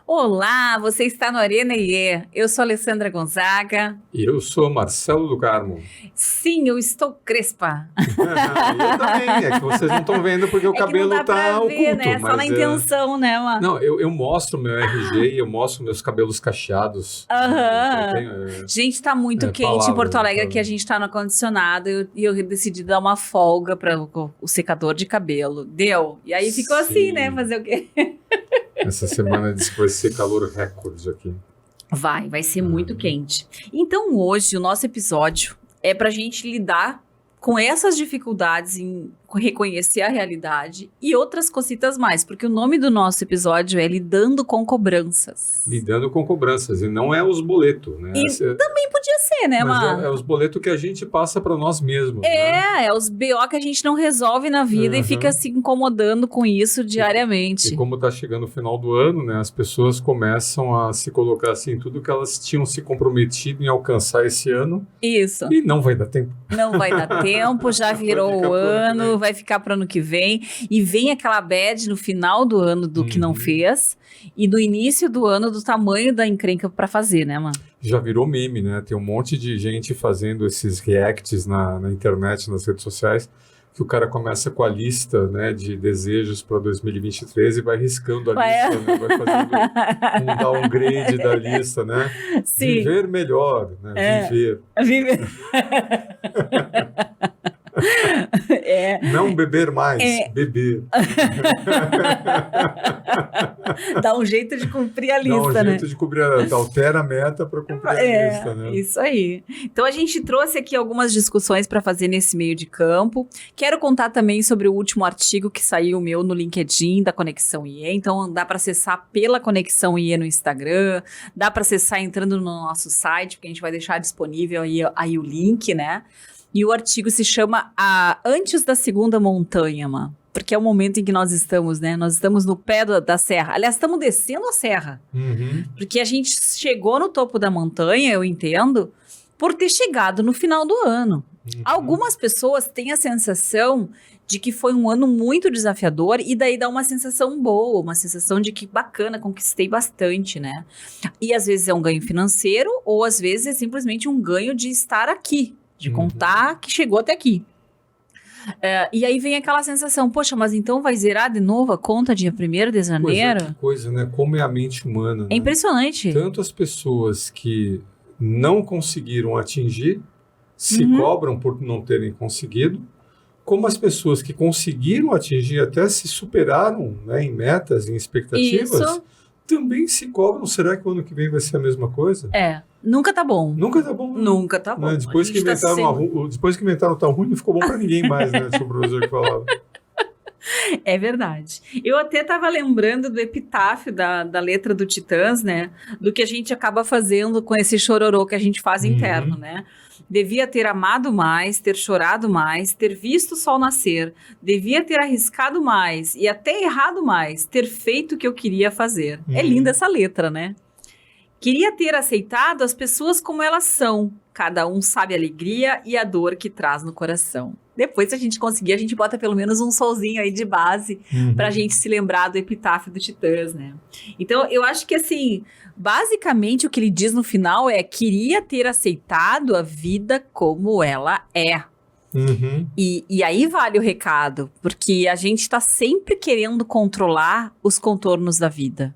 Olá, você está no Arena IE. Eu sou Alessandra Gonzaga. E eu sou Marcelo do Carmo. Sim, eu estou crespa. Eu também, é que vocês não estão vendo porque o cabelo não dá pra tá ver, oculto. né? Só na intenção, né, mano? Não, eu mostro meu RG e eu mostro meus cabelos cacheados. Aham. Gente, tá muito quente em Porto Alegre, que a gente tá no ar-condicionado e eu decidi dar uma folga para o secador de cabelo. Deu. E aí ficou assim, né? Fazer o quê? Essa semana diz que vai ser calor recorde aqui. Vai ser muito quente. Então hoje o nosso episódio é pra gente lidar com essas dificuldades em reconhecer a realidade e outras cositas mais, porque o nome do nosso episódio é Lidando com Cobranças. Lidando com cobranças, e não é os boletos, né? E também podia ser, né, Mas é os boletos que a gente passa para nós mesmos. É os BO que a gente não resolve na vida e fica se incomodando com isso diariamente. E como tá chegando o final do ano, né, as pessoas começam a se colocar assim, tudo que elas tinham se comprometido em alcançar esse ano. Isso. E não vai dar tempo. Não vai dar tempo, já virou o ano, vai ficar para o ano que vem. E vem aquela bad no final do ano do que não fez e no início do ano do tamanho da encrenca para fazer, né, mano? Já virou meme, né? Tem um monte de gente fazendo esses reacts na internet, nas redes sociais, que o cara começa com a lista, né, de desejos para 2023 e vai riscando a lista, né? Vai fazendo um downgrade da lista, né? Sim. Viver melhor, né? Viver. Não beber mais, beber. Dá um jeito de cumprir a lista, né? Dá um jeito de cumprir altera a meta para cumprir a lista, né? Isso aí. Então a gente trouxe aqui algumas discussões para fazer nesse meio de campo. Quero contar também sobre o último artigo que saiu meu no LinkedIn da Conexão IE. Então dá para acessar pela Conexão IE no Instagram, dá para acessar entrando no nosso site, porque a gente vai deixar disponível aí o link, né? E o artigo se chama Antes da Segunda Montanha, mano. Porque é o momento em que nós estamos, né? Nós estamos no pé da serra. Aliás, estamos descendo a serra. Porque a gente chegou no topo da montanha, eu entendo, por ter chegado no final do ano. Algumas pessoas têm a sensação de que foi um ano muito desafiador e daí dá uma sensação boa, uma sensação de que bacana, conquistei bastante, né? E às vezes é um ganho financeiro ou às vezes é simplesmente um ganho de estar aqui. De contar que chegou até aqui. E aí vem aquela sensação, poxa, mas então vai zerar de novo a conta dia 1º de janeiro? Que coisa, né? Como é a mente humana. É, né? Impressionante. Tanto as pessoas que não conseguiram atingir, se cobram por não terem conseguido, como as pessoas que conseguiram atingir, até se superaram, né, em metas, em expectativas, também se cobram. Será que o ano que vem vai ser a mesma coisa? Nunca tá bom. Nunca tá bom. Nunca tá bom. Né? Depois que inventaram o tão ruim, não ficou bom pra ninguém mais, né? Sobre o professor que falava. É verdade. Eu até tava lembrando do epitáfio da letra do Titãs, né? Do que a gente acaba fazendo com esse chororô que a gente faz interno, né? Devia ter amado mais, ter chorado mais, ter visto o sol nascer. Devia ter arriscado mais e até errado mais, ter feito o que eu queria fazer. É linda essa letra, né? Queria ter aceitado as pessoas como elas são. Cada um sabe a alegria e a dor que traz no coração. Depois, se a gente conseguir, a gente bota pelo menos um solzinho aí de base pra gente se lembrar do epitáfio do Titãs, né? Então, eu acho que, assim, basicamente o que ele diz no final é: queria ter aceitado a vida como ela é. E aí vale o recado, porque a gente tá sempre querendo controlar os contornos da vida.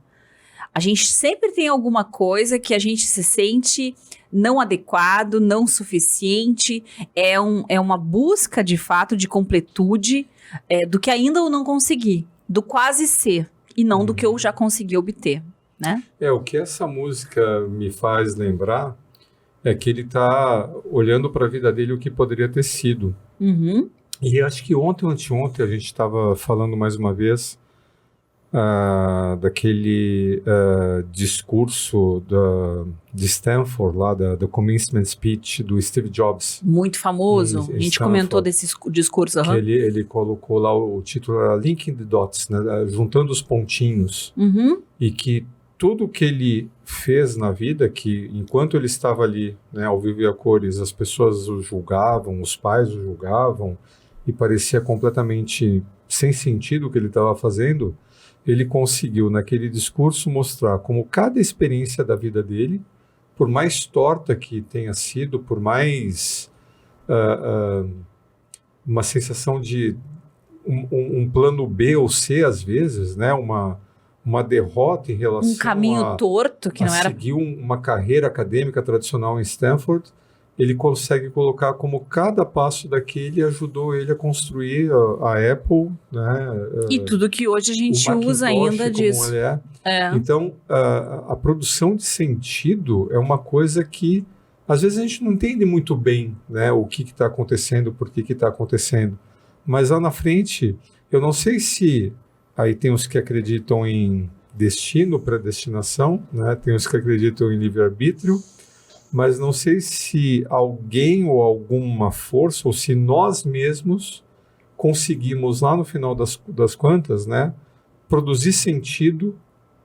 A gente sempre tem alguma coisa que a gente se sente não adequado, não suficiente. É uma busca, de fato, de completude do que ainda eu não consegui, do quase ser, e não do que eu já consegui obter, né? O que essa música me faz lembrar é que ele está olhando para a vida dele o que poderia ter sido. E acho que ontem ou anteontem a gente estava falando mais uma vez daquele discurso de Stanford, lá do commencement speech do Steve Jobs. Muito famoso. A gente comentou desse discurso. Que ele colocou lá o título, era Linking the Dots, né, juntando os pontinhos. E que tudo que ele fez na vida, que enquanto ele estava ali, né, ao vivo e a cores, as pessoas o julgavam, os pais o julgavam, e parecia completamente sem sentido o que ele estava fazendo, ele conseguiu, naquele discurso, mostrar como cada experiência da vida dele, por mais torta que tenha sido, por mais uma sensação de um plano B ou C, às vezes, né? Uma derrota em relação caminho torto, que não era... seguir uma carreira acadêmica tradicional em Stanford, ele consegue colocar como cada passo daquele ajudou ele a construir a Apple, né? E tudo que hoje a gente usa ainda disso. Então, a produção de sentido é uma coisa que, às vezes, a gente não entende muito bem, né, o que está acontecendo, por que está acontecendo. Mas lá na frente, eu não sei se... Aí tem os que acreditam em destino, predestinação, né? Tem os que acreditam em livre-arbítrio, mas não sei se alguém ou alguma força, ou se nós mesmos conseguimos, lá no final das contas, né, produzir sentido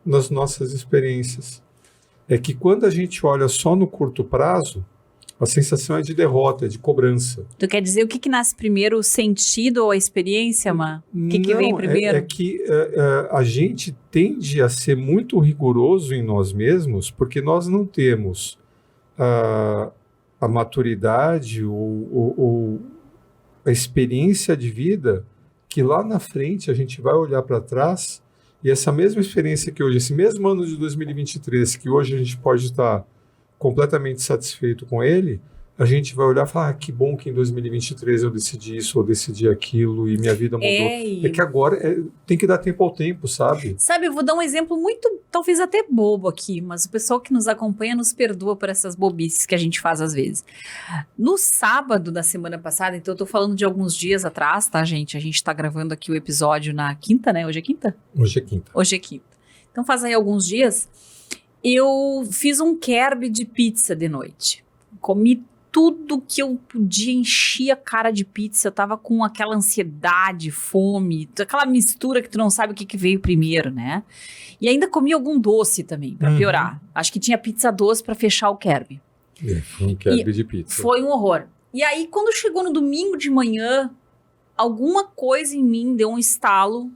nas nossas experiências. É que quando a gente olha só no curto prazo, a sensação é de derrota, é de cobrança. Tu quer dizer o que nasce primeiro, o sentido ou a experiência, Má? O que vem primeiro? É que a gente tende a ser muito rigoroso em nós mesmos, porque nós não temos a maturidade ou a experiência de vida que lá na frente a gente vai olhar para trás e essa mesma experiência que hoje, esse mesmo ano de 2023, que hoje a gente pode estar completamente satisfeito com ele, a gente vai olhar e falar, que bom que em 2023 eu decidi isso ou decidi aquilo e minha vida mudou. É que agora tem que dar tempo ao tempo, sabe? Sabe, eu vou dar um exemplo muito, talvez até bobo aqui, mas o pessoal que nos acompanha nos perdoa por essas bobices que a gente faz às vezes. No sábado da semana passada, então eu tô falando de alguns dias atrás, tá, gente? A gente tá gravando aqui o episódio na quinta, né? Hoje é quinta? Hoje é quinta. Hoje é quinta. Então faz aí alguns dias, eu fiz um Kerb de pizza de noite. Comi tudo que eu podia, enchi a cara de pizza, eu tava com aquela ansiedade, fome, aquela mistura que tu não sabe o que veio primeiro, né? E ainda comi algum doce também, pra piorar. Acho que tinha pizza doce pra fechar o Kerb. Foi um Kerb de pizza. Foi um horror. E aí, quando chegou no domingo de manhã, alguma coisa em mim deu um estalo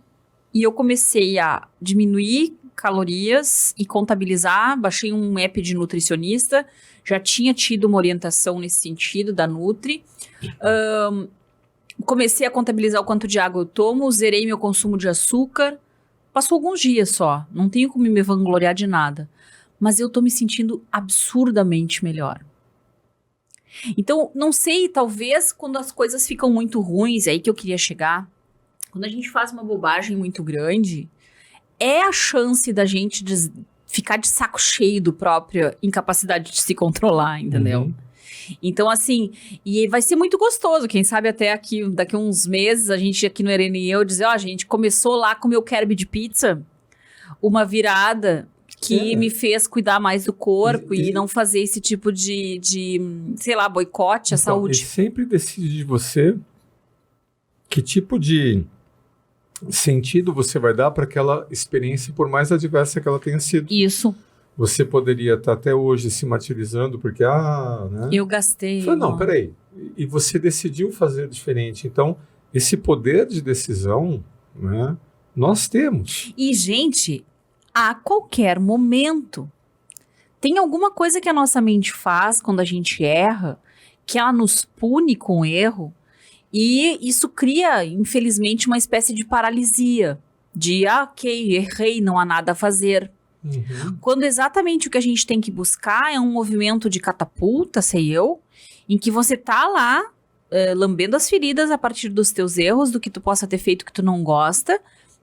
e eu comecei a diminuir calorias e contabilizar, baixei um app de nutricionista, já tinha tido uma orientação nesse sentido da Nutri, comecei a contabilizar o quanto de água eu tomo, zerei meu consumo de açúcar, passou alguns dias só, não tenho como me vangloriar de nada, mas eu tô me sentindo absurdamente melhor. Então, não sei, talvez quando as coisas ficam muito ruins, é aí que eu queria chegar, quando a gente faz uma bobagem muito grande, é a chance da gente ficar de saco cheio do própria incapacidade de se controlar, entendeu? Então, assim, e vai ser muito gostoso, quem sabe até aqui, daqui a uns meses, a gente aqui no Irene e eu dizer, a gente começou lá com o meu Kerb de pizza, uma virada que me fez cuidar mais do corpo e não fazer esse tipo de sei lá, boicote à saúde. E sempre decide de você que tipo de sentido você vai dar para aquela experiência, por mais adversa que ela tenha sido. Isso. Você poderia estar até hoje se martirizando porque, né? Eu gastei. Não, peraí. E você decidiu fazer diferente. Então, esse poder de decisão, né, nós temos. E, gente, a qualquer momento, tem alguma coisa que a nossa mente faz quando a gente erra, que ela nos pune com o erro, e isso cria, infelizmente, uma espécie de paralisia. De, ok, errei, não há nada a fazer. Quando exatamente o que a gente tem que buscar é um movimento de catapulta, sei eu, em que você tá lá, lambendo as feridas a partir dos teus erros, do que tu possa ter feito que tu não gosta,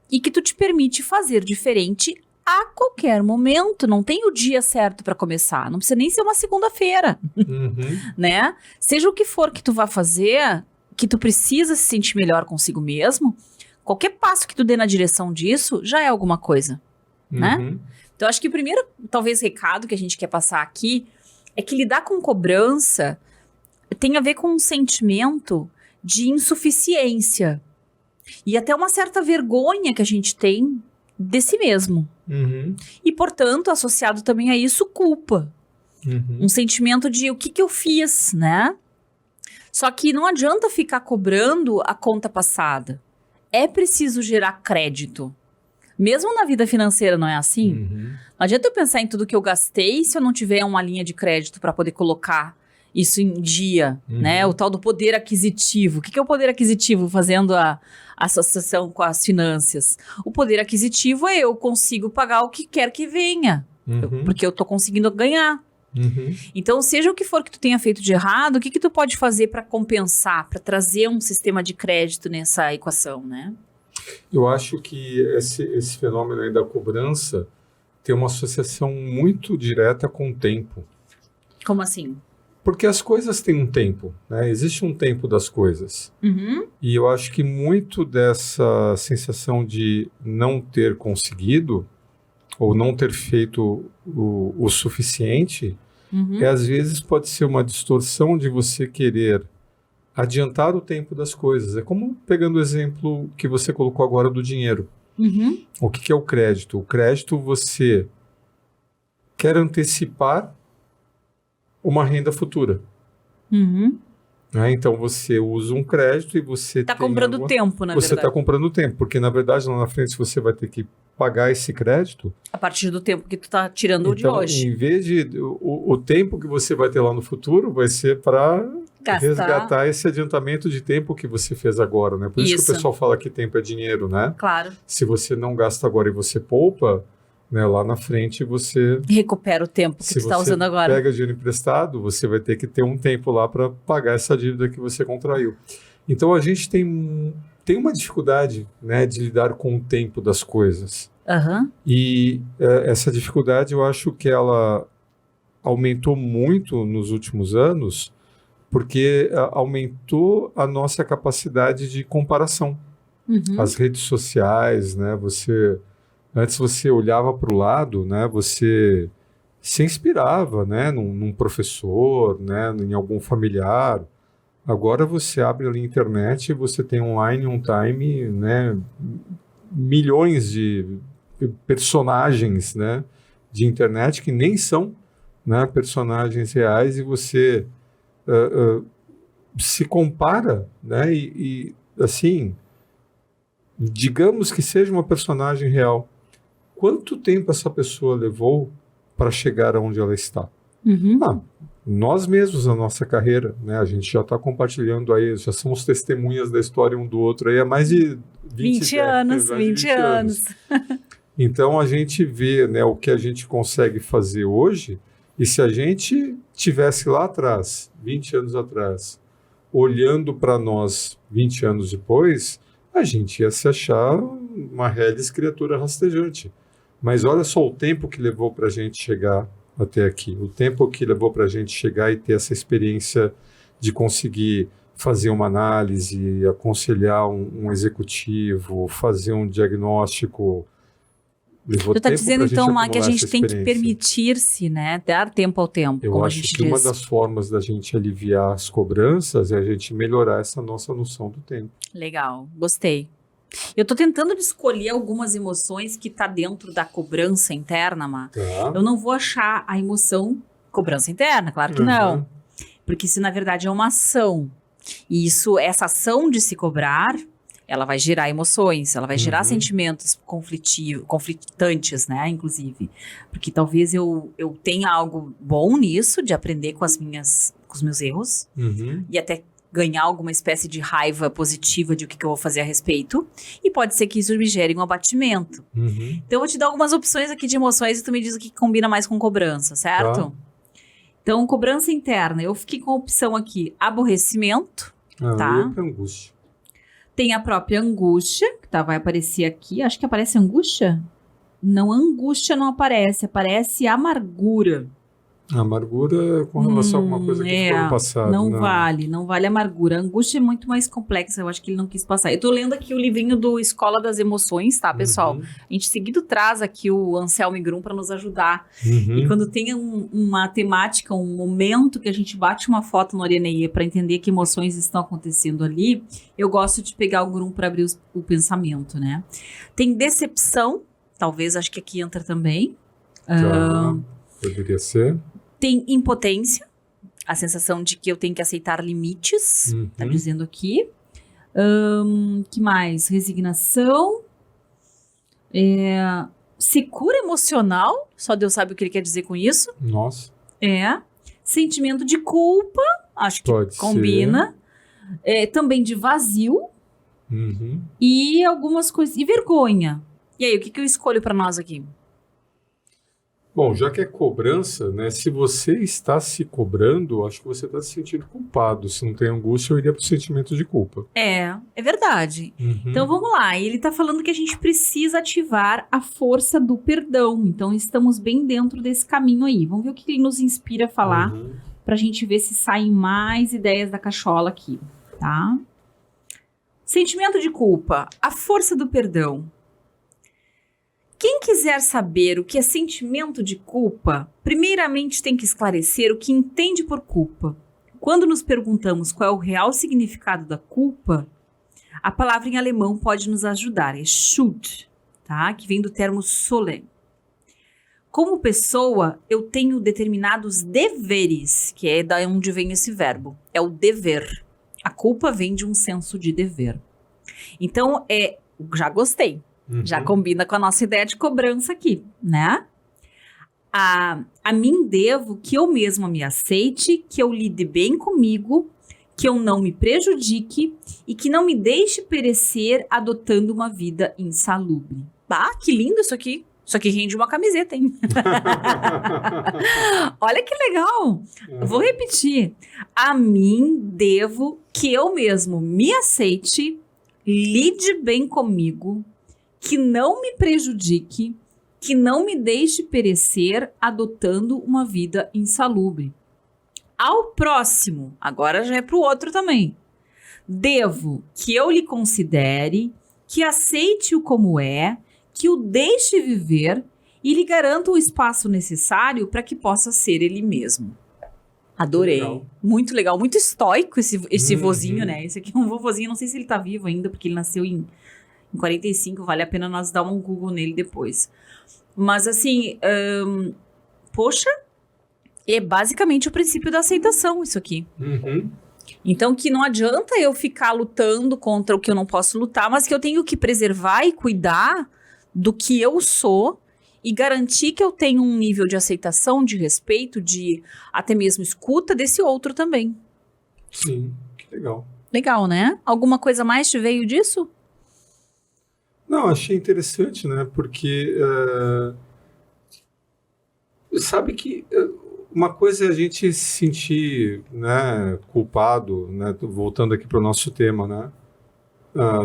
e que tu te permite fazer diferente a qualquer momento. Não tem o dia certo para começar. Não precisa nem ser uma segunda-feira, né? Seja o que for que tu vá fazer, que tu precisa se sentir melhor consigo mesmo, qualquer passo que tu dê na direção disso já é alguma coisa, né? Então, acho que o primeiro, talvez, recado que a gente quer passar aqui é que lidar com cobrança tem a ver com um sentimento de insuficiência e até uma certa vergonha que a gente tem de si mesmo. E, portanto, associado também a isso, culpa. Um sentimento de o que eu fiz, né? Só que não adianta ficar cobrando a conta passada. é preciso gerar crédito. Mesmo na vida financeira não é assim? Uhum. Não adianta eu pensar em tudo que eu gastei se eu não tiver uma linha de crédito para poder colocar isso em dia, né? O tal do poder aquisitivo. O que é o poder aquisitivo, fazendo a associação com as finanças? O poder aquisitivo é eu consigo pagar o que quer que venha, porque eu tô conseguindo ganhar. Então, seja o que for que tu tenha feito de errado, o que tu pode fazer para compensar, para trazer um sistema de crédito nessa equação, né? Eu acho que esse fenômeno aí da cobrança tem uma associação muito direta com o tempo. Como assim? Porque as coisas têm um tempo, né? Existe um tempo das coisas. E eu acho que muito dessa sensação de não ter conseguido ou não ter feito o suficiente, às vezes pode ser uma distorção de você querer adiantar o tempo das coisas. É como pegando o exemplo que você colocou agora do dinheiro. O que é o crédito? O crédito, você quer antecipar uma renda futura. Né? Então, você usa um crédito e você está comprando tempo, na verdade. Você está comprando tempo, porque, na verdade, lá na frente, você vai ter que pagar esse crédito a partir do tempo que tu está tirando de hoje. Em vez de... O tempo que você vai ter lá no futuro vai ser para resgatar esse adiantamento de tempo que você fez agora, né? Por isso que o pessoal fala que tempo é dinheiro, né? Claro. Se você não gasta agora e você poupa, né, lá na frente você... recupera o tempo que você está usando agora. Se você pega dinheiro emprestado, você vai ter que ter um tempo lá para pagar essa dívida que você contraiu. Então, a gente tem uma dificuldade, né, de lidar com o tempo das coisas. E essa dificuldade, eu acho que ela aumentou muito nos últimos anos, porque aumentou a nossa capacidade de comparação. As redes sociais, né, antes você olhava para o lado, né, você se inspirava, né, num professor, né, em algum familiar. Agora você abre ali a internet e você tem online, on time, né, milhões de personagens, né, de internet que nem são, né, personagens reais, e você se compara, né, e assim, digamos que seja uma personagem real. Quanto tempo essa pessoa levou para chegar aonde ela está? Nós mesmos, a nossa carreira, né? A gente já está compartilhando aí, já somos testemunhas da história um do outro aí há mais de 20 anos. 20 anos. Então, a gente vê, né, o que a gente consegue fazer hoje, e se a gente tivesse lá atrás, 20 anos atrás, olhando para nós 20 anos depois, a gente ia se achar uma reles criatura rastejante. Mas olha só o tempo que levou para a gente chegar até aqui. O tempo que levou para a gente chegar e ter essa experiência de conseguir fazer uma análise, aconselhar um executivo, fazer um diagnóstico. Tu está dizendo, então, Má, que a gente tem que permitir-se, né, dar tempo ao tempo, Eu como acho a gente que diz. Uma das formas da gente aliviar as cobranças é a gente melhorar essa nossa noção do tempo. Legal, gostei. Eu tô tentando escolher algumas emoções que tá dentro da cobrança interna, Má. Eu não vou achar a emoção cobrança interna, claro que não. Porque isso, na verdade, é uma ação. E essa ação de se cobrar, ela vai gerar emoções, ela vai gerar sentimentos conflitantes, né, inclusive. Porque talvez eu tenha algo bom nisso, de aprender com os meus erros, e até ganhar alguma espécie de raiva positiva de o que eu vou fazer a respeito, e pode ser que isso me gere um abatimento. Então, eu vou te dar algumas opções aqui de emoções e tu me diz o que combina mais com cobrança, certo? Então, cobrança interna, eu fiquei com a opção aqui, aborrecimento, tá? Angústia. Tem a própria angústia, que vai aparecer aqui, acho que aparece angústia? Não, angústia não aparece, aparece amargura. A amargura com relação a alguma coisa que ficou no passado. Não vale amargura. A angústia é muito mais complexa, eu acho que ele não quis passar. Eu tô lendo aqui o livrinho do Escola das Emoções, tá, pessoal? A gente seguido traz aqui o Anselmo Grum para nos ajudar. E quando tem uma temática, um momento que a gente bate uma foto no Areneia para entender que emoções estão acontecendo ali, eu gosto de pegar o Grum para abrir o pensamento, né? Tem decepção, talvez, acho que aqui entra também. Poderia ser. Tem impotência, a sensação de que eu tenho que aceitar limites, tá dizendo aqui. Que mais? Resignação. Secura emocional. Só Deus sabe o que ele quer dizer com isso. Nossa. Sentimento de culpa. Acho que Pode combina. Também de vazio. Uhum. E algumas coisas. E vergonha. E aí, o que eu escolho para nós aqui? Bom, já que é cobrança, né? Se você está se cobrando, acho que você está se sentindo culpado. Se não tem angústia, eu iria para o sentimento de culpa. É verdade. Uhum. Então vamos lá. Ele está falando que a gente precisa ativar a força do perdão. Então estamos bem dentro desse caminho aí. Vamos ver o que ele nos inspira a falar para a gente ver se saem mais ideias da cachola aqui, tá? Sentimento de culpa, a força do perdão. Quem quiser saber o que é sentimento de culpa, primeiramente tem que esclarecer o que entende por culpa. Quando nos perguntamos qual é o real significado da culpa, a palavra em alemão pode nos ajudar, é Schuld, tá? Que vem do termo Sollen. Como pessoa, eu tenho determinados deveres, que é da onde vem esse verbo, é o dever. A culpa vem de um senso de dever. Então, já gostei. Já combina com a nossa ideia de cobrança aqui, né? A mim devo que eu mesma me aceite, que eu lide bem comigo, que eu não me prejudique e que não me deixe perecer adotando uma vida insalubre. Que lindo isso aqui. Isso aqui rende uma camiseta, hein? Olha que legal. Vou repetir. A mim devo que eu mesmo me aceite, lide bem comigo, que não me prejudique, que não me deixe perecer adotando uma vida insalubre. Ao próximo, agora já é para o outro também, devo que eu lhe considere, que aceite-o como é, que o deixe viver e lhe garanta o espaço necessário para que possa ser ele mesmo. Adorei. Legal. Muito legal, muito estoico esse vozinho, né? Esse aqui é um vovozinho, não sei se ele tá vivo ainda, porque ele nasceu em 45, vale a pena nós dar um Google nele depois. Mas assim, poxa, é basicamente o princípio da aceitação isso aqui. Então que não adianta eu ficar lutando contra o que eu não posso lutar, mas que eu tenho que preservar e cuidar do que eu sou e garantir que eu tenho um nível de aceitação, de respeito, de até mesmo escuta desse outro também. Sim, que legal. Legal, né? Alguma coisa mais te veio disso? Não, achei interessante, né? Porque sabe que uma coisa é a gente se sentir, né, culpado, né? Voltando aqui para o nosso tema, né?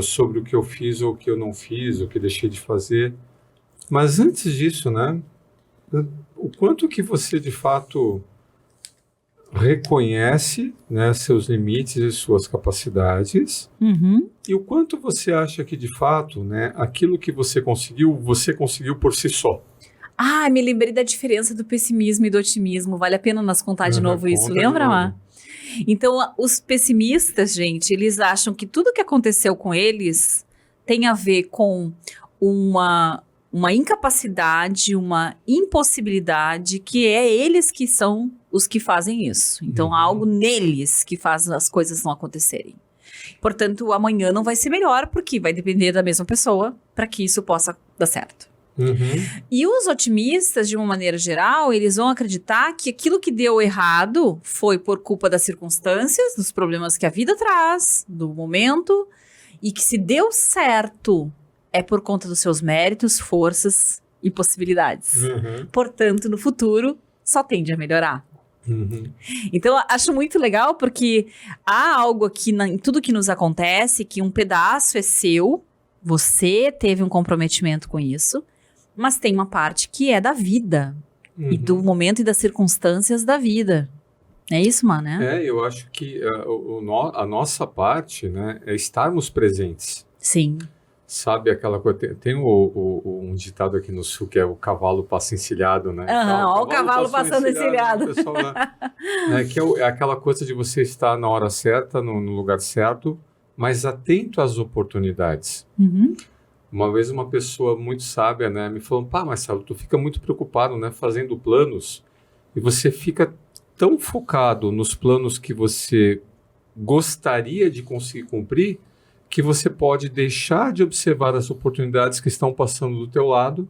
Sobre o que eu fiz ou o que eu não fiz, o que deixei de fazer. Mas antes disso, né? O quanto que você de fato reconhece, né, seus limites e suas capacidades, e o quanto você acha que de fato, né, aquilo que você conseguiu por si só. Me lembrei da diferença do pessimismo e do otimismo. Vale a pena nós contar de novo isso, lembra, Má? Então, os pessimistas, gente, eles acham que tudo que aconteceu com eles tem a ver com uma incapacidade, uma impossibilidade, que é eles que são os que fazem isso. Então, há algo neles que faz as coisas não acontecerem. Portanto, o amanhã não vai ser melhor, porque vai depender da mesma pessoa para que isso possa dar certo. E os otimistas, de uma maneira geral, eles vão acreditar que aquilo que deu errado foi por culpa das circunstâncias, dos problemas que a vida traz, do momento, e que se deu certo é por conta dos seus méritos, forças e possibilidades. Portanto, no futuro, só tende a melhorar. Então, acho muito legal porque há algo aqui em tudo que nos acontece, que um pedaço é seu, você teve um comprometimento com isso, mas tem uma parte que é da vida, e do momento e das circunstâncias da vida. É isso, mano, né? Eu acho que a nossa parte, né, é estarmos presentes. Sim. Sabe aquela coisa, tem um ditado aqui no sul que é o cavalo passa encilhado, né? Ó, o cavalo passando encilhado. Né, pessoal, né, que é aquela coisa de você estar na hora certa, no lugar certo, mas atento às oportunidades. Uma vez uma pessoa muito sábia, né, me falou, Marcelo, tu fica muito preocupado, né, fazendo planos, e você fica tão focado nos planos que você gostaria de conseguir cumprir, que você pode deixar de observar as oportunidades que estão passando do teu lado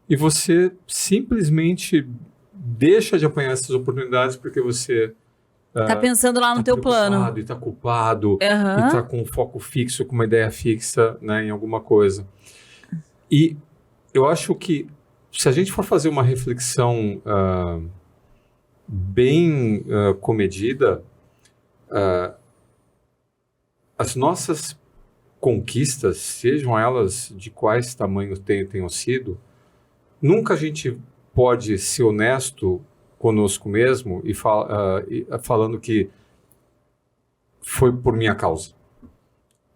e você simplesmente deixa de apanhar essas oportunidades porque você Tá pensando lá no teu plano. e está culpado, e Aham. está com um foco fixo, com uma ideia fixa, né, em alguma coisa. E eu acho que se a gente for fazer uma reflexão bem comedida, as nossas conquistas, sejam elas de quais tamanhos tenham sido, nunca a gente pode ser honesto conosco mesmo e falando que foi por minha causa.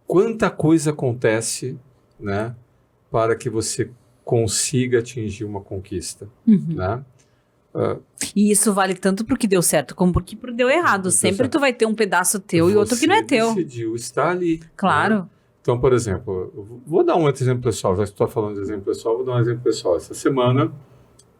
Quanta coisa acontece, né, para que você consiga atingir uma conquista, né? E isso vale tanto pro que deu certo como pro que deu errado. Sempre tu vai ter um pedaço teu e outro que não é teu. Você decidiu estar ali. Claro. Né? Então, por exemplo, eu vou dar um exemplo pessoal. Já estou falando de exemplo pessoal, vou dar um exemplo pessoal. Essa semana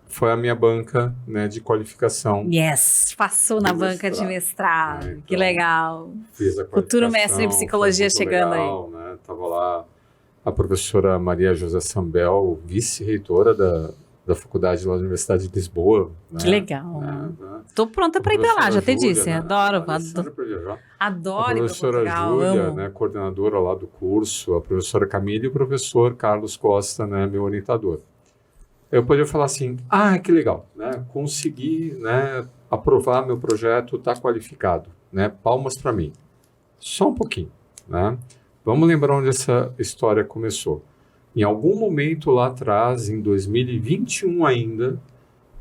foi a minha banca, né, de qualificação. Yes, passou na banca de mestrado. Então, que legal. Fiz a Futuro mestre em psicologia chegando legal, aí. Né? Tava lá a professora Maria José Sambel, vice-reitora da faculdade lá da Universidade de Lisboa. Né? Que legal. Estou pronta para ir para lá, já te disse. Né? Adoro. Adoro. A professora Júlia, né, coordenadora lá do curso, a professora Camila e o professor Carlos Costa, né, meu orientador. Eu podia falar assim, que legal, né, consegui, né, aprovar meu projeto, está qualificado, né, palmas para mim. Só um pouquinho, né? Vamos lembrar onde essa história começou. Em algum momento lá atrás, em 2021 ainda,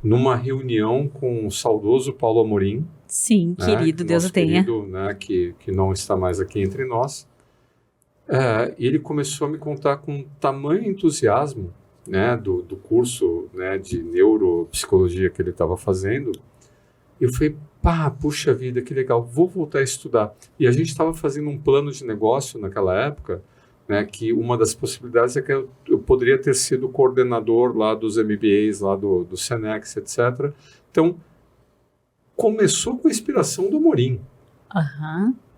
numa reunião com o saudoso Paulo Amorim. Sim, né, querido, Deus o tenha. Querido, né, que não está mais aqui entre nós. Ele começou a me contar com tamanho entusiasmo, né, do curso, né, de neuropsicologia que ele estava fazendo. Eu falei, puxa vida, que legal, vou voltar a estudar. E a gente estava fazendo um plano de negócio naquela época, né, que uma das possibilidades é que eu poderia ter sido coordenador lá dos MBAs, lá do Senex, etc. Então, começou com a inspiração do Amorim.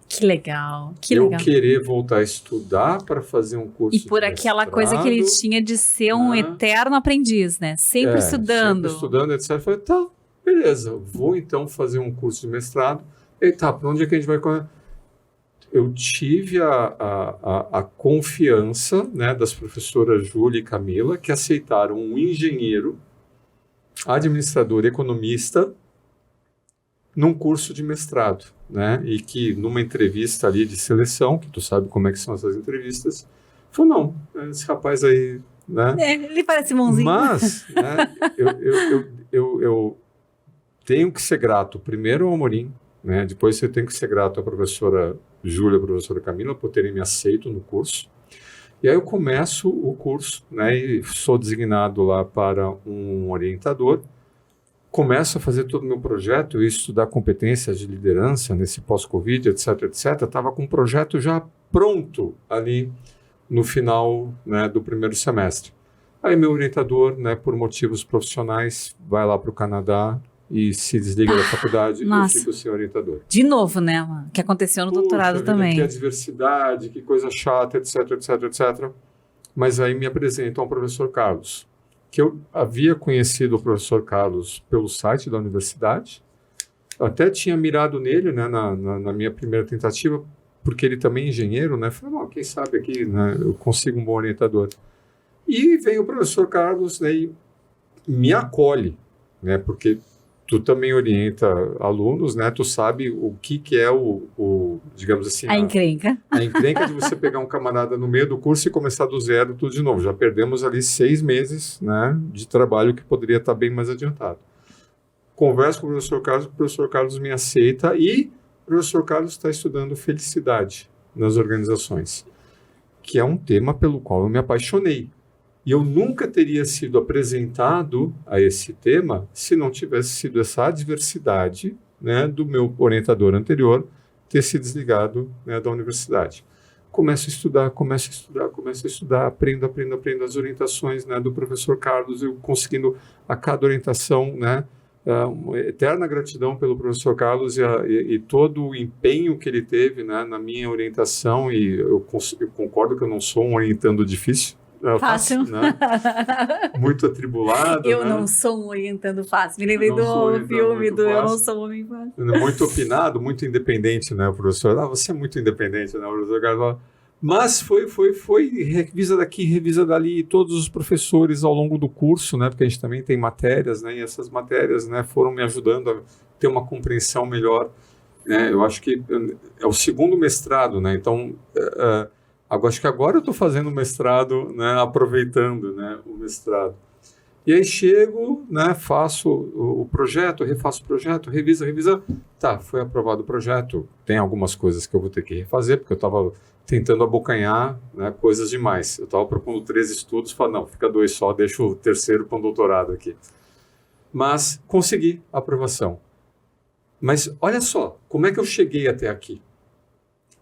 Que legal, eu querer voltar a estudar para fazer um curso e por aquela coisa que ele tinha de ser um eterno aprendiz, né? Sempre estudando. Sempre estudando, etc. Eu falei, tá, beleza, vou então fazer um curso de mestrado. E tá, para onde é que a gente vai... Eu tive a confiança, né, das professoras Júlia e Camila, que aceitaram um engenheiro, administrador, economista, num curso de mestrado, né, e que numa entrevista ali de seleção, que tu sabe como é que são essas entrevistas, falou, não, esse rapaz aí, né? Ele parece bonzinho. Mas, né, eu tenho que ser grato primeiro ao Amorim, né, depois eu tenho que ser grato à professora Júlia e à professora Camila por terem me aceito no curso. E aí eu começo o curso, né, e sou designado lá para um orientador, começo a fazer todo o meu projeto e estudar competências de liderança nesse pós-Covid, etc, etc. Estava com um projeto já pronto ali no final, né, do primeiro semestre. Aí meu orientador, né, por motivos profissionais, vai lá para o Canadá e se desliga da faculdade e eu fico sem orientador. De novo, né, mano? Que aconteceu no doutorado também. Que a diversidade, que coisa chata, etc, etc, etc. Mas aí me apresentam ao professor Carlos, que eu havia conhecido o professor Carlos pelo site da universidade, até tinha mirado nele, né, na minha primeira tentativa, porque ele também é engenheiro, né, falei, quem sabe aqui, né, eu consigo um bom orientador. E veio o professor Carlos, né, e me acolhe, né, porque tu também orienta alunos, né, tu sabe o que é o digamos assim... A encrenca. A encrenca de você pegar um camarada no meio do curso e começar do zero tudo de novo. Já perdemos ali 6 meses, né, de trabalho que poderia estar bem mais adiantado. Converso com o professor Carlos me aceita e o professor Carlos está estudando felicidade nas organizações, que é um tema pelo qual eu me apaixonei. E eu nunca teria sido apresentado a esse tema se não tivesse sido essa adversidade, né, do meu orientador anterior ter se desligado, né, da universidade. Começo a estudar, aprendo as orientações, né, do professor Carlos, eu conseguindo a cada orientação, né, uma eterna gratidão pelo professor Carlos e todo o empenho que ele teve, né, na minha orientação, e eu concordo que eu não sou um orientando difícil. Fácil. Né? Muito atribulado. Eu né? não sou um orientando fácil. Me lembrei do filme do Eu Não Sou um Homem Fácil. Muito opinado, muito independente, né, professor? Você é muito independente, né, professor Carlos? Mas foi revisa daqui, revisa dali, e todos os professores ao longo do curso, né, porque a gente também tem matérias, né, e essas matérias, né, foram me ajudando a ter uma compreensão melhor. Né? Eu acho que é o segundo mestrado, né, então acho que agora eu estou fazendo o mestrado, né, aproveitando, né, o mestrado. E aí chego, né, faço o projeto, refaço o projeto, revisa. Tá, foi aprovado o projeto. Tem algumas coisas que eu vou ter que refazer, porque eu estava tentando abocanhar, né, coisas demais. Eu estava propondo 3 estudos, falei, não, fica 2 só, deixa o terceiro para um doutorado aqui. Mas consegui a aprovação. Mas olha só, como é que eu cheguei até aqui?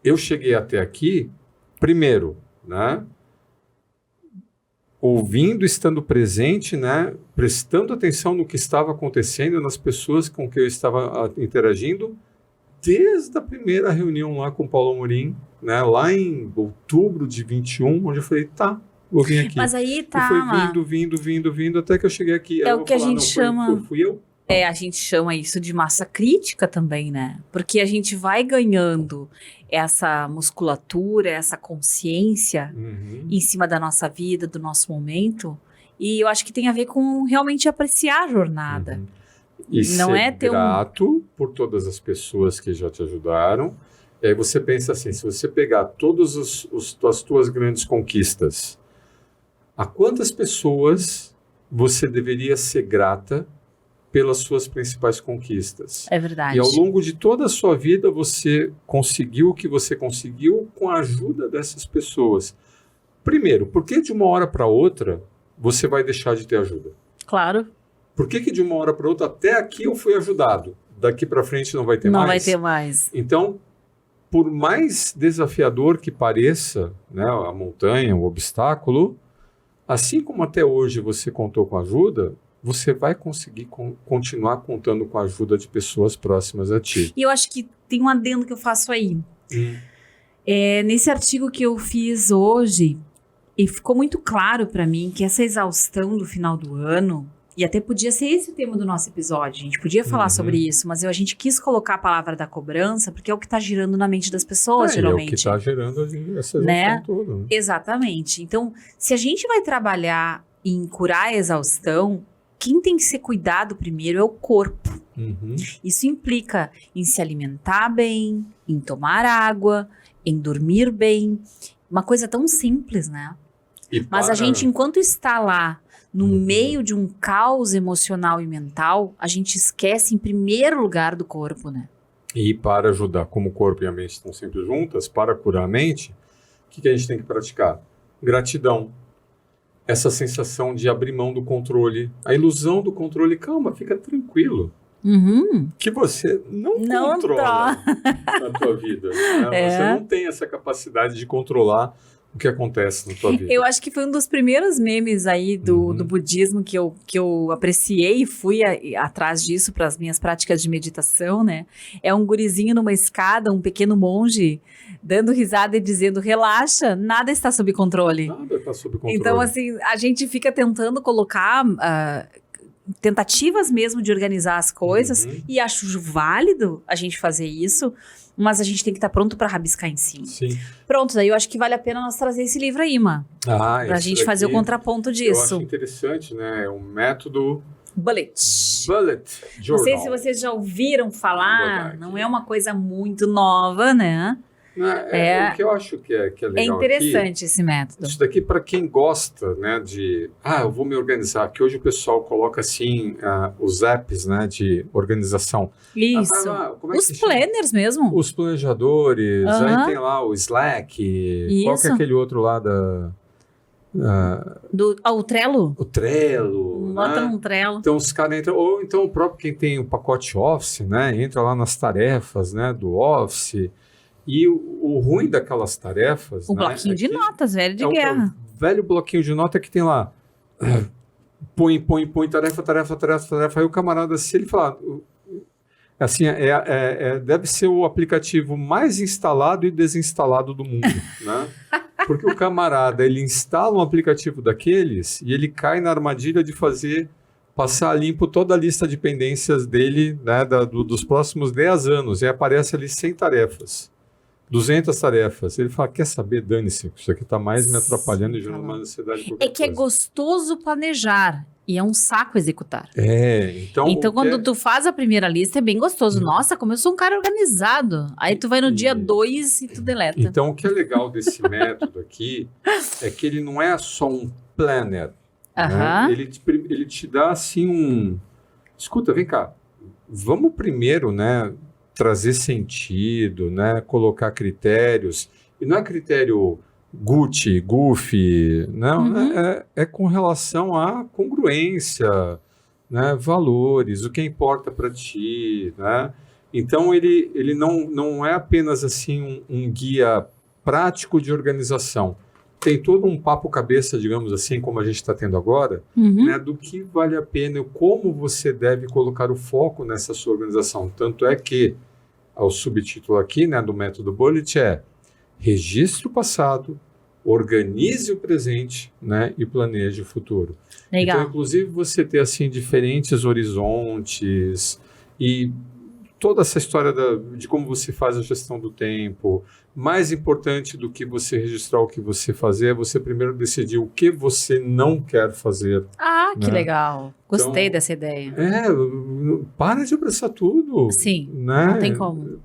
Eu cheguei até aqui, primeiro, né, ouvindo, estando presente, né, prestando atenção no que estava acontecendo, nas pessoas com que eu estava interagindo, desde a primeira reunião lá com o Paulo Amorim, né, lá em outubro de 21, onde eu falei, tá, vou vir aqui. Mas aí tá, e foi vindo, até que eu cheguei aqui. É o que a gente chama... Fui eu. A gente chama isso de massa crítica também, né? Porque a gente vai ganhando essa musculatura, essa consciência em cima da nossa vida, do nosso momento. E eu acho que tem a ver com realmente apreciar a jornada. E não ser é ter grato por todas as pessoas que já te ajudaram. E aí você pensa assim, se você pegar todas as tuas grandes conquistas, a quantas pessoas você deveria ser grata pelas suas principais conquistas? É verdade. E ao longo de toda a sua vida, você conseguiu o que você conseguiu com a ajuda dessas pessoas. Primeiro, por que de uma hora para outra você vai deixar de ter ajuda? Claro. Por que de uma hora para outra, até aqui eu fui ajudado, daqui para frente não vai ter mais? Não vai ter mais. Então, por mais desafiador que pareça, né, a montanha, o obstáculo, assim como até hoje você contou com ajuda, você vai conseguir continuar contando com a ajuda de pessoas próximas a ti. E eu acho que tem um adendo que eu faço aí. Nesse artigo que eu fiz hoje, e ficou muito claro para mim que essa exaustão do final do ano, e até podia ser esse o tema do nosso episódio, a gente podia falar sobre isso, mas a gente quis colocar a palavra da cobrança, porque é o que está girando na mente das pessoas, geralmente. É o que está gerando essa exaustão toda. Né? Exatamente. Então, se a gente vai trabalhar em curar a exaustão, quem tem que ser cuidado primeiro é o corpo. Isso implica em se alimentar bem, em tomar água, em dormir bem. Uma coisa tão simples, né? Mas a gente, enquanto está lá, no meio de um caos emocional e mental, a gente esquece em primeiro lugar do corpo, né? E para ajudar, como o corpo e a mente estão sempre juntas, para curar a mente, o que a gente tem que praticar? Gratidão. Essa sensação de abrir mão do controle. A ilusão do controle. Calma, fica tranquilo. Que você não controla na tua vida. Né? Você não tem essa capacidade de controlar o que acontece na tua vida. Eu acho que foi um dos primeiros memes aí do budismo que eu apreciei e fui atrás disso para as minhas práticas de meditação, né? É um gurizinho numa escada, um pequeno monge, dando risada e dizendo, relaxa, nada está sob controle. Nada está sob controle. Então, assim, a gente fica tentando colocar tentativas mesmo de organizar as coisas e acho válido a gente fazer isso, mas a gente tem que estar pronto para rabiscar em cima. Sim. Pronto, daí eu acho que vale a pena nós trazer esse livro aí, pra gente fazer o contraponto disso. Eu acho interessante, né? É um método... Bullet Journal. Não sei se vocês já ouviram falar, não é uma coisa muito nova, né? O que eu acho que é legal. É interessante aqui, esse método. Isso daqui para quem gosta, né, de... eu vou me organizar. Que hoje o pessoal coloca, assim, os apps, né, de organização. Isso. Os planners mesmo. Os planejadores. Aí tem lá o Slack. Isso. Qual que é aquele outro lá da... o Trello? O Trello. Bota né? num Trello. Então os caras entram... Ou então o próprio quem tem o pacote Office, né, entra lá nas tarefas, né, do Office... E o ruim daquelas tarefas... O bloquinho de notas, velho de guerra. O velho bloquinho de nota que tem lá põe, tarefa. Aí o camarada, se ele falar... Assim, deve ser o aplicativo mais instalado e desinstalado do mundo, né? Porque o camarada, ele instala um aplicativo daqueles e ele cai na armadilha de passar a limpo toda a lista de pendências dele, né, dos próximos 10 anos. E aparece ali 100 tarefas, 200 tarefas. Ele fala, quer saber, dane-se, isso aqui está mais me atrapalhando e gerando uma ansiedade. É que é gostoso planejar. E é um saco executar. Então quando tu faz a primeira lista, é bem gostoso. Nossa, como eu sou um cara organizado. Aí tu vai no dia 2 e tu deleta. Então, o que é legal desse método aqui é que ele não é só um planner. Né? Ele te dá, assim, Escuta, vem cá. Vamos primeiro, né, trazer sentido, né, colocar critérios. E não é critério... goofy, não, é com relação à congruência, né, valores, o que importa para ti, né? Então ele não é apenas assim um guia prático de organização, tem todo um papo cabeça, digamos assim, como a gente está tendo agora, né, do que vale a pena e como você deve colocar o foco nessa sua organização. Tanto é que o subtítulo aqui, né, do método Bullet registre o passado, organize o presente, né, e planeje o futuro. Legal. Então, inclusive, você ter assim diferentes horizontes e toda essa história de como você faz a gestão do tempo. Mais importante do que você registrar o que você fazer é você primeiro decidir o que você não quer fazer. Ah, que legal. Gostei dessa ideia. Para de abraçar tudo. Sim, né? Não tem como.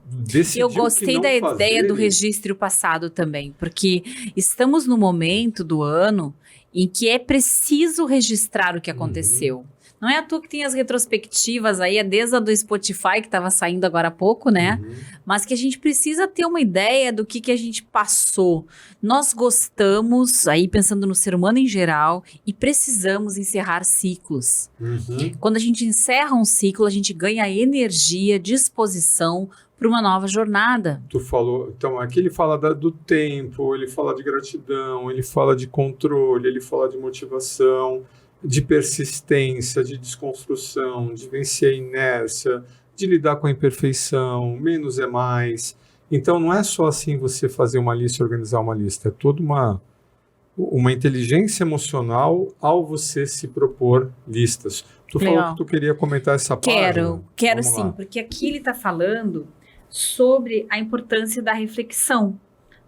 Eu gostei da ideia do registro passado também, porque estamos no momento do ano em que é preciso registrar o que aconteceu. Não é à toa que tem as retrospectivas aí, desde a do Spotify, que estava saindo agora há pouco, né? Mas que a gente precisa ter uma ideia do que a gente passou. Nós gostamos, aí pensando no ser humano em geral, e precisamos encerrar ciclos. Quando a gente encerra um ciclo, a gente ganha energia, disposição para uma nova jornada. Tu falou, então aqui ele fala do tempo, ele fala de gratidão, ele fala de controle, ele fala de motivação, de persistência, de desconstrução, de vencer a inércia, de lidar com a imperfeição, menos é mais. Então não é só assim você fazer uma lista e organizar uma lista, é toda uma inteligência emocional ao você se propor listas. Tu falou que tu queria comentar essa página. Quero sim, porque aqui ele está falando sobre a importância da reflexão,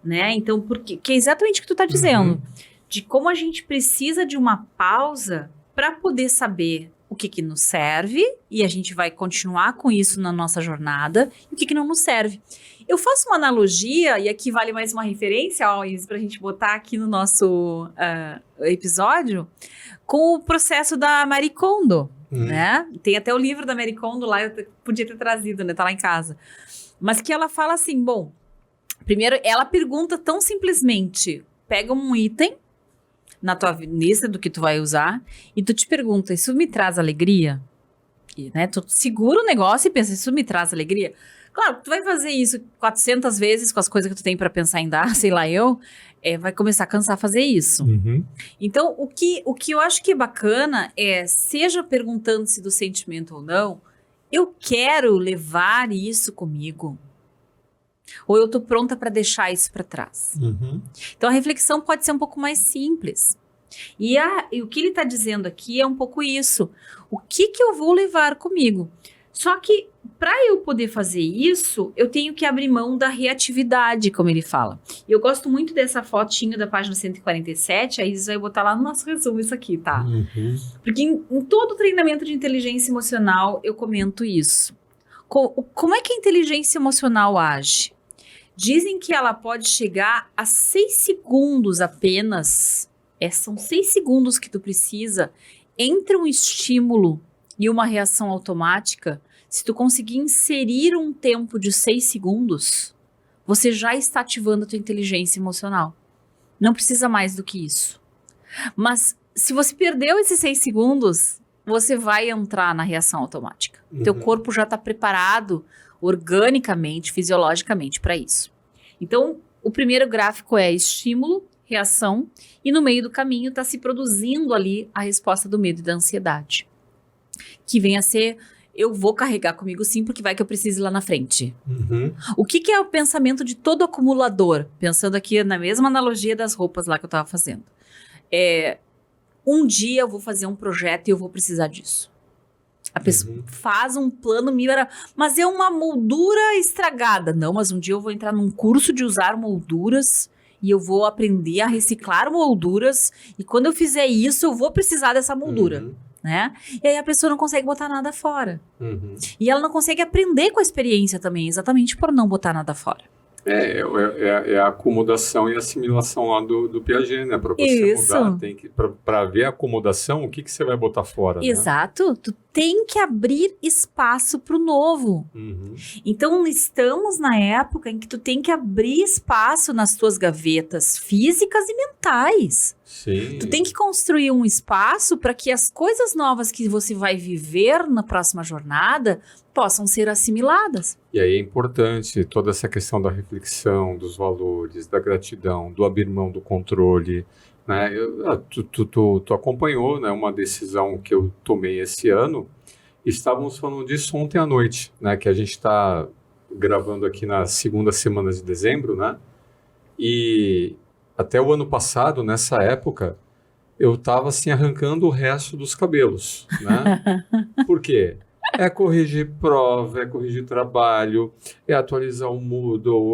né? Então, que é exatamente o que tu está dizendo. De como a gente precisa de uma pausa para poder saber o que nos serve, e a gente vai continuar com isso na nossa jornada, e o que não nos serve. Eu faço uma analogia, e aqui vale mais uma referência, para a gente botar aqui no nosso episódio, com o processo da Marie Kondo, né? Tem até o livro da Marie Kondo lá, eu podia ter trazido, né? Tá lá em casa. Mas que ela fala assim, bom, primeiro ela pergunta tão simplesmente, pega um item na tua lista do que tu vai usar e tu te pergunta, isso me traz alegria? E, né, tu segura o negócio e pensa, isso me traz alegria? Claro, tu vai fazer isso 400 vezes com as coisas que tu tem para pensar em dar, sei lá vai começar a cansar fazer isso. Então, o que eu acho que é bacana seja perguntando-se do sentimento ou não, eu quero levar isso comigo. Ou eu estou pronta para deixar isso para trás. Então, a reflexão pode ser um pouco mais simples. E o que ele está dizendo aqui é um pouco isso. O que eu vou levar comigo? Só que, para eu poder fazer isso, eu tenho que abrir mão da reatividade, como ele fala. E eu gosto muito dessa fotinho da página 147, a Isis vai botar lá no nosso resumo isso aqui, tá? Porque em todo treinamento de inteligência emocional, eu comento isso. Como é que a inteligência emocional age? Dizem que ela pode chegar a 6 segundos apenas. São 6 segundos que tu precisa entre um estímulo e uma reação automática. Se tu conseguir inserir um tempo de 6 segundos, você já está ativando a tua inteligência emocional. Não precisa mais do que isso. Mas se você perdeu esses 6 segundos, você vai entrar na reação automática. Teu corpo já está preparado organicamente, fisiologicamente para isso. Então, o primeiro gráfico é estímulo, reação, e no meio do caminho está se produzindo ali a resposta do medo e da ansiedade. Que vem a ser, eu vou carregar comigo sim, porque vai que eu precise lá na frente. Uhum. O que é o pensamento de todo acumulador? Pensando aqui na mesma analogia das roupas lá que eu estava fazendo. Um dia eu vou fazer um projeto e eu vou precisar disso. A pessoa faz um plano, mas é uma moldura estragada. Não, mas um dia eu vou entrar num curso de usar molduras e eu vou aprender a reciclar molduras, e quando eu fizer isso, eu vou precisar dessa moldura, né? E aí a pessoa não consegue botar nada fora. E ela não consegue aprender com a experiência também, exatamente por não botar nada fora. É a acomodação e assimilação lá do Piaget, né? Para você mudar, tem que, para ver a acomodação, o que você vai botar fora, Exato. Né? Tu tem que abrir espaço para o novo. Então, estamos na época em que tu tem que abrir espaço nas tuas gavetas físicas e mentais. Sim. Tu tem que construir um espaço para que as coisas novas que você vai viver na próxima jornada possam ser assimiladas. E aí é importante toda essa questão da reflexão, dos valores, da gratidão, do abrir mão do controle, né? Tu acompanhou, né, uma decisão que eu tomei esse ano. Estávamos falando disso ontem à noite, né? Que a gente está gravando aqui na segunda semana de dezembro, né? E até o ano passado, nessa época, eu estava assim arrancando o resto dos cabelos, né? Por quê? É corrigir prova, é corrigir trabalho, é atualizar o Moodle,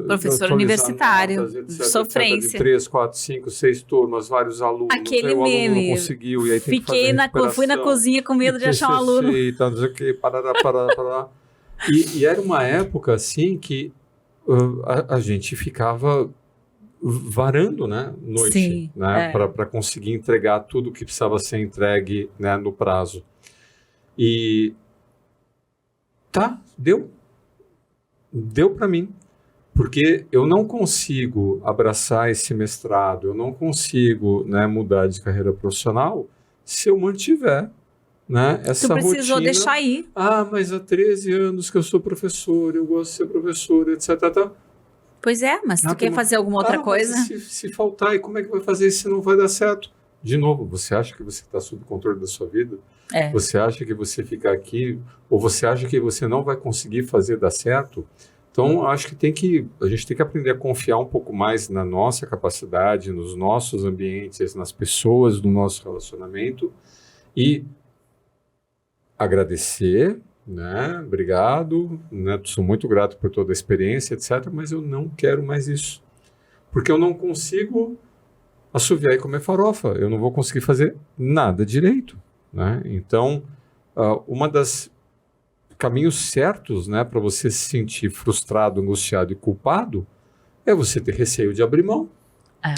professor universitário, notas, etc, sofrência. Etc, de 3, 4, 5, 6 turmas, vários alunos. Aquele aí o aluno meme. não conseguiu, e aí tem que fazer Fui na cozinha com medo de achar um aluno. Tá, não sei o que, parará. E era uma época assim que a gente ficava varando, né, noite, Sim, né, para conseguir entregar tudo que precisava ser entregue, né, no prazo. E deu para mim, porque eu não consigo abraçar esse mestrado, eu não consigo, né, mudar de carreira profissional se eu mantiver, né, essa rotina. Tu precisou deixar ir. Mas há 13 anos que eu sou professor, eu gosto de ser professor, etc. Pois é, mas tu quer fazer alguma outra coisa? Se faltar, e como é que vai fazer se não vai dar certo? De novo, você acha que você está sob controle da sua vida? Você acha que você ficar aqui, ou você acha que você não vai conseguir fazer dar certo? Então, acho que a gente tem que aprender a confiar um pouco mais na nossa capacidade, nos nossos ambientes, nas pessoas do nosso relacionamento e agradecer, né? Obrigado, né? Sou muito grato por toda a experiência, etc. Mas eu não quero mais isso, porque eu não consigo assoviar e comer farofa. Eu não vou conseguir fazer nada direito, né? Então, uma das caminhos certos, né, para você se sentir frustrado, angustiado e culpado é você ter receio de abrir mão.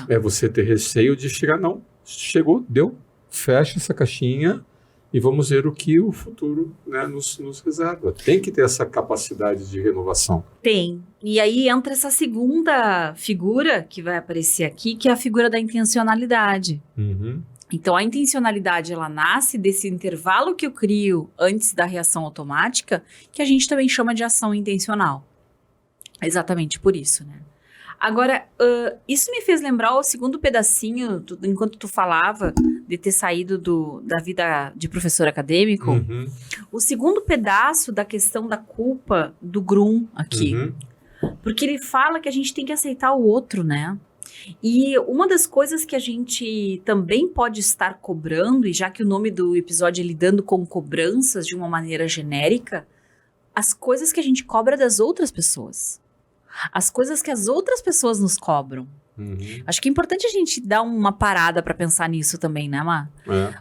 É você ter receio de chegar, não, chegou, deu, fecha essa caixinha e vamos ver o que o futuro, né, nos reserva. Tem que ter essa capacidade de renovação. Tem. E aí entra essa segunda figura que vai aparecer aqui, que é a figura da intencionalidade. Então, a intencionalidade, ela nasce desse intervalo que eu crio antes da reação automática, que a gente também chama de ação intencional. Exatamente por isso, né? Agora, isso me fez lembrar o segundo pedacinho, enquanto tu falava de ter saído da vida de professor acadêmico, o segundo pedaço da questão da culpa do Grum aqui. Porque ele fala que a gente tem que aceitar o outro, né? E uma das coisas que a gente também pode estar cobrando, e já que o nome do episódio é lidando com cobranças de uma maneira genérica, as coisas que a gente cobra das outras pessoas. As coisas que as outras pessoas nos cobram. Acho que é importante a gente dar uma parada para pensar nisso também, né, Má?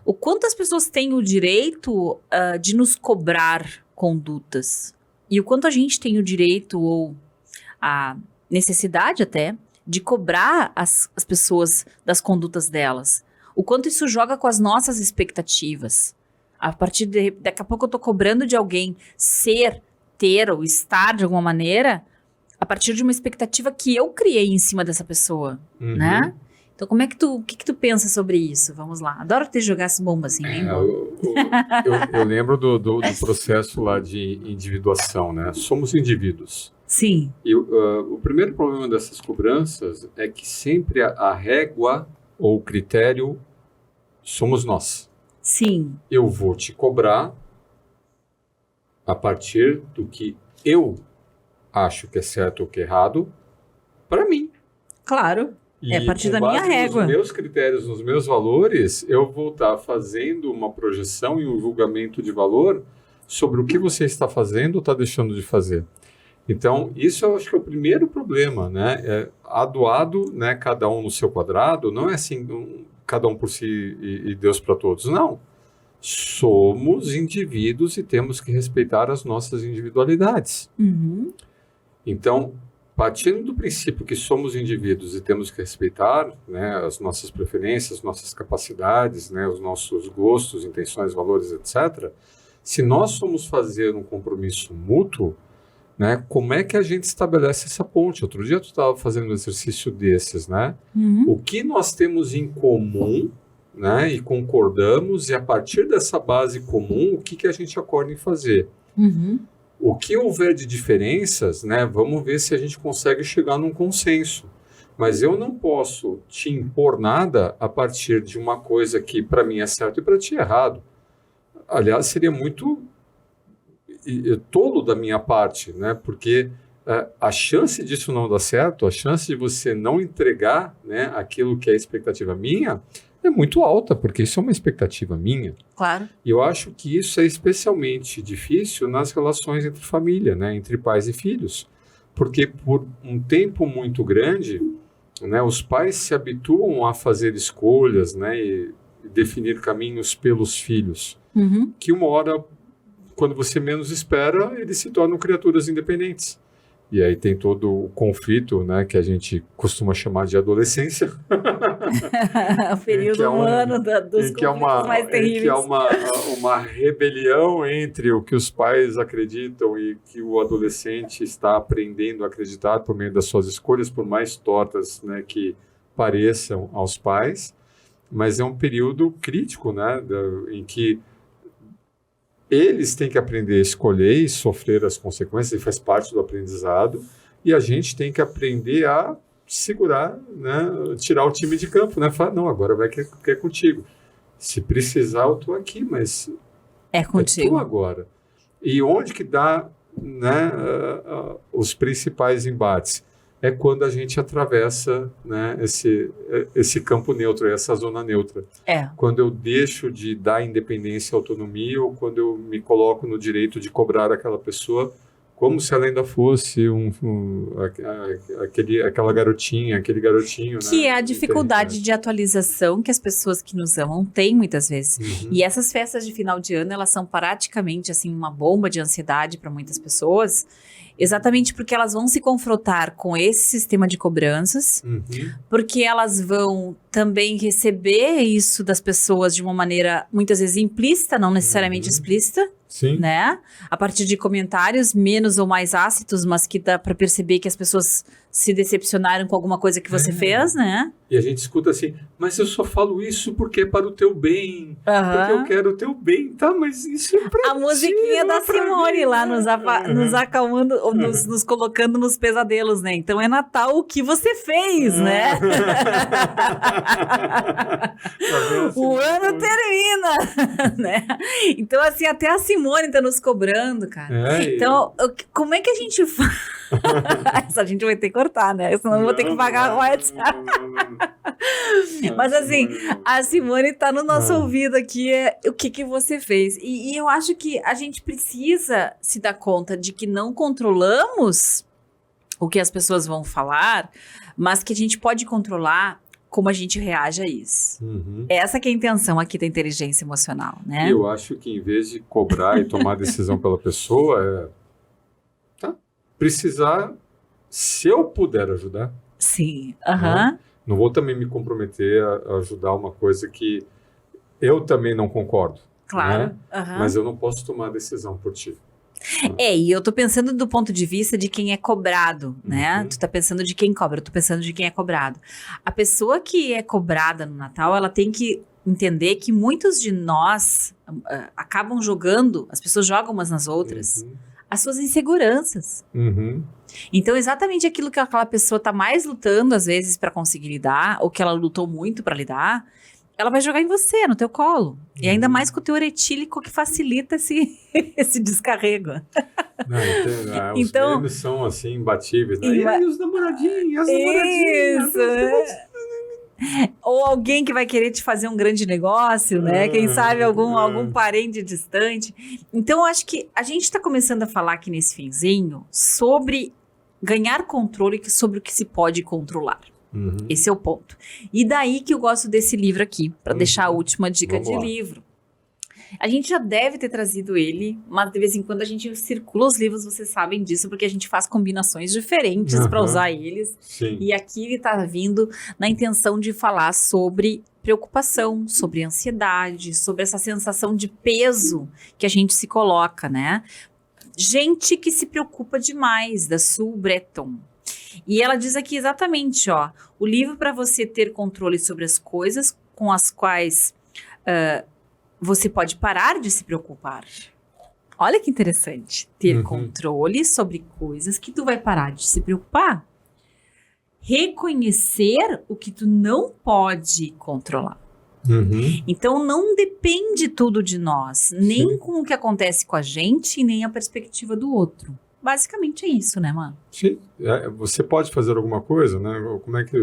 O quanto as pessoas têm o direito de nos cobrar condutas. E o quanto a gente tem o direito, ou a necessidade até, de cobrar as pessoas das condutas delas. O quanto isso joga com as nossas expectativas. A partir daqui a pouco eu tô cobrando de alguém ser, ter ou estar de alguma maneira, a partir de uma expectativa que eu criei em cima dessa pessoa, né? Então, como é que o que tu pensa sobre isso? Vamos lá. Adoro ter jogar essas bombas assim, hein? Eu lembro do processo lá de individuação, né? Somos indivíduos. Sim. E o primeiro problema dessas cobranças é que sempre a régua ou o critério somos nós. Sim. Eu vou te cobrar a partir do que eu acho que é certo ou que é errado para mim. Claro. É a partir da minha régua. Nos meus critérios, nos meus valores, eu vou estar fazendo uma projeção e um julgamento de valor sobre o que você está fazendo ou está deixando de fazer. Então, isso eu acho que é o primeiro problema, né? Adoado, né? Cada um no seu quadrado, não é assim, cada um por si e Deus para todos, não. Somos indivíduos e temos que respeitar as nossas individualidades. Uhum. Então, partindo do princípio que somos indivíduos e temos que respeitar, né, as nossas preferências, nossas capacidades, né, os nossos gostos, intenções, valores, etc., se nós formos fazer um compromisso mútuo, né, como é que a gente estabelece essa ponte? Outro dia tu estava fazendo um exercício desses, né? Uhum. O que nós temos em comum, né, e concordamos, e a partir dessa base comum, o que a gente acorda em fazer? Uhum. O que houver de diferenças, né, vamos ver se a gente consegue chegar num consenso. Mas eu não posso te impor nada a partir de uma coisa que para mim é certo e para ti é errado. Aliás, seria muito tolo da minha parte, né, porque a chance disso não dar certo, a chance de você não entregar, né, aquilo que é expectativa minha, é muito alta, porque isso é uma expectativa minha. Claro. E eu acho que isso é especialmente difícil nas relações entre família, né, entre pais e filhos. Porque por um tempo muito grande, né, os pais se habituam a fazer escolhas, né, e definir caminhos pelos filhos. Uhum. Que uma hora, quando você menos espera, eles se tornam criaturas independentes. E aí tem todo o conflito, né, que a gente costuma chamar de adolescência. O período humano dos conflitos mais terríveis. Que é uma rebelião entre o que os pais acreditam e que o adolescente está aprendendo a acreditar por meio das suas escolhas, por mais tortas, né, que pareçam aos pais. Mas é um período crítico, né, em que eles têm que aprender a escolher e sofrer as consequências, e faz parte do aprendizado, e a gente tem que aprender a segurar, né, tirar o time de campo, né, falar, não, agora vai que é contigo. Se precisar, eu estou aqui, mas é contigo. É tu agora. E onde que dá, né, os principais embates? É quando a gente atravessa, né, esse campo neutro, essa zona neutra. Quando eu deixo de dar independência e autonomia, ou quando eu me coloco no direito de cobrar aquela pessoa como se ela ainda fosse aquela garotinha, aquele garotinho. Que, né, é a dificuldade de atualização que as pessoas que nos amam têm muitas vezes. Uhum. E essas festas de final de ano, elas são praticamente assim, uma bomba de ansiedade para muitas pessoas, exatamente porque elas vão se confrontar com esse sistema de cobranças, uhum, porque elas vão também receber isso das pessoas de uma maneira, muitas vezes, implícita, não necessariamente explícita. Sim. Né? A partir de comentários menos ou mais ácidos, mas que dá para perceber que as pessoas se decepcionaram com alguma coisa que você fez, né? E a gente escuta assim, mas eu só falo isso porque é para o teu bem, porque eu quero o teu bem, tá? Mas isso é pra a musiquinha ti, da Simone mim, lá nos acalmando, nos colocando nos pesadelos, né? Então é Natal o que você fez, né? O ano termina, né? Então assim, até a Simone tá nos cobrando, cara. Então, como é que a gente faz? Essa a gente vai ter que cortar, né? Senão eu vou ter que pagar royalties. Mas assim, a Simone tá no nosso ouvido aqui, o que você fez. E eu acho que a gente precisa se dar conta de que não controlamos o que as pessoas vão falar, mas que a gente pode controlar como a gente reage a isso. Uhum. Essa que é a intenção aqui da inteligência emocional, né? Eu acho que em vez de cobrar e tomar decisão pela pessoa, precisar, se eu puder ajudar. Sim, não vou também me comprometer a ajudar uma coisa que eu também não concordo. Claro. Né? Mas eu não posso tomar decisão por ti. E eu tô pensando do ponto de vista de quem é cobrado, né? Tu tá pensando de quem cobra, eu tô pensando de quem é cobrado. A pessoa que é cobrada no Natal, ela tem que entender que muitos de nós acabam jogando, as pessoas jogam umas nas outras, as suas inseguranças. Uhum. Então, exatamente aquilo que aquela pessoa está mais lutando, às vezes, para conseguir lidar, ou que ela lutou muito para lidar, ela vai jogar em você, no teu colo. E ainda mais com o teu eretílico, que facilita esse descarrego. Não, os Então, memes são assim, imbatíveis, né? e E aí os namoradinhos, as namoradinhas. Isso. Ou alguém que vai querer te fazer um grande negócio, né? Quem sabe algum parente distante. Então, eu acho que a gente está começando a falar aqui nesse finzinho sobre ganhar controle sobre o que se pode controlar. Uhum. Esse é o ponto. E daí que eu gosto desse livro aqui, para deixar a última dica Vamos lá. livro. A gente já deve ter trazido ele, mas de vez em quando a gente circula os livros, vocês sabem disso, porque a gente faz combinações diferentes para usar eles. Sim. E aqui ele está vindo na intenção de falar sobre preocupação, sobre ansiedade, sobre essa sensação de peso que a gente se coloca, né? Gente que se preocupa demais, da Sue Breton. E ela diz aqui exatamente, ó, o livro para você ter controle sobre as coisas com as quais você pode parar de se preocupar. Olha que interessante, ter controle sobre coisas que tu vai parar de se preocupar. Reconhecer o que tu não pode controlar. Uhum. Então não depende tudo de nós, nem com o que acontece com a gente, nem a perspectiva do outro. Basicamente é isso, né, mano? Sim. Você pode fazer alguma coisa, né? Como é que